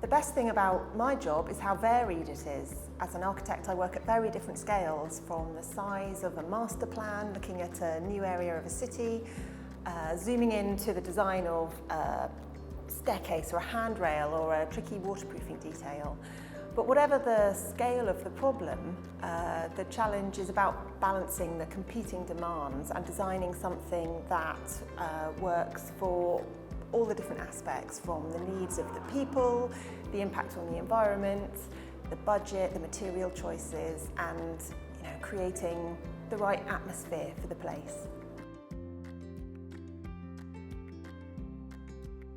The best thing about my job is how varied it is. As an architect, I work at very different scales, from the size of a master plan, looking at a new area of a city, zooming into the design of a staircase or a handrail or a tricky waterproofing detail. But whatever the scale of the problem, the challenge is about balancing the competing demands and designing something that works for all the different aspects, from the needs of the people, the impact on the environment, the budget, the material choices, and creating the right atmosphere for the place.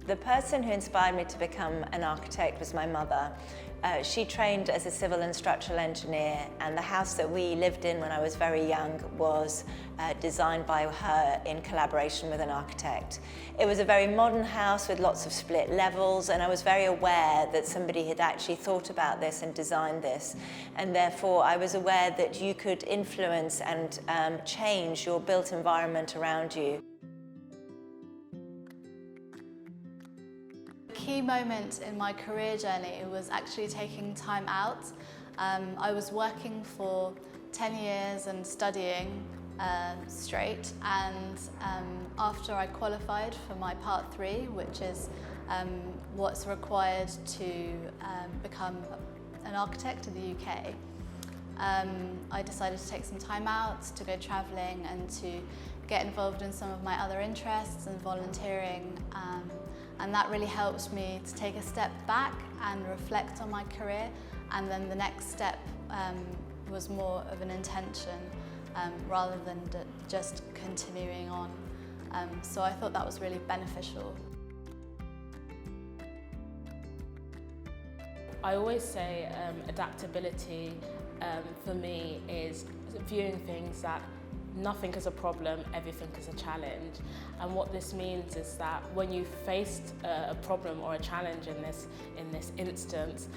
The person who inspired me to become an architect was my mother. She trained as a civil and structural engineer, and the house that we lived in when I was very young was designed by her in collaboration with an architect. It was a very modern house with lots of split levels, and I was very aware that somebody had actually thought about this and designed this, and therefore I was aware that you could influence and change your built environment around you. A key moment in my career journey was actually taking time out. I was working for 10 years and studying straight, and after I qualified for my Part 3, which is what's required to become an architect in the UK, I decided to take some time out to go travelling and to get involved in some of my other interests and volunteering. And that really helped me to take a step back and reflect on my career, and then the next step was more of an intention rather than just continuing on. So I thought that was really beneficial. I always say adaptability for me is viewing things that nothing is a problem, everything is a challenge. And what this means is that when you faced a problem or a challenge in this instance,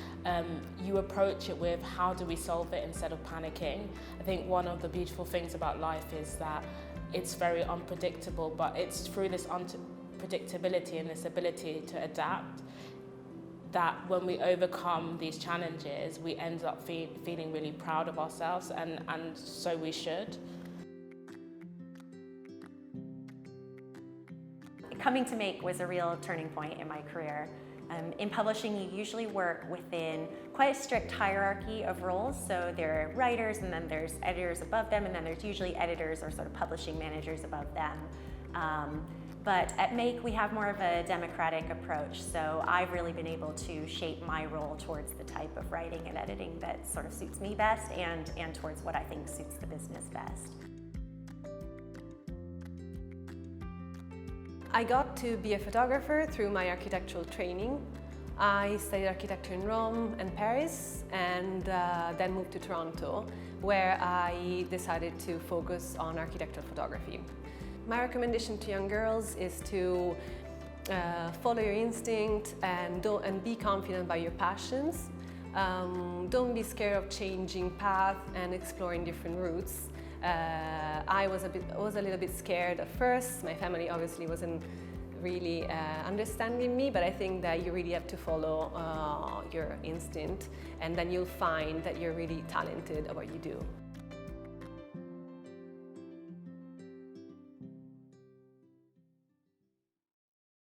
you approach it with how do we solve it instead of panicking. I think one of the beautiful things about life is that it's very unpredictable, but it's through this unpredictability and this ability to adapt that when we overcome these challenges, we end up feeling really proud of ourselves, and so we should. Coming to Make was a real turning point in my career. In publishing, you usually work within quite a strict hierarchy of roles. So there are writers, and then there's editors above them, and then there's usually editors or sort of publishing managers above them. But at Make, we have more of a democratic approach. So I've really been able to shape my role towards the type of writing and editing that sort of suits me best, and towards what I think suits the business best. I got to be a photographer through my architectural training. I studied architecture in Rome and Paris, and then moved to Toronto, where I decided to focus on architectural photography. My recommendation to young girls is to follow your instinct and be confident by your passions. Don't be scared of changing path and exploring different routes. I was a little bit scared at first. My family obviously wasn't really understanding me, but I think that you really have to follow your instinct, and then you'll find that you're really talented at what you do.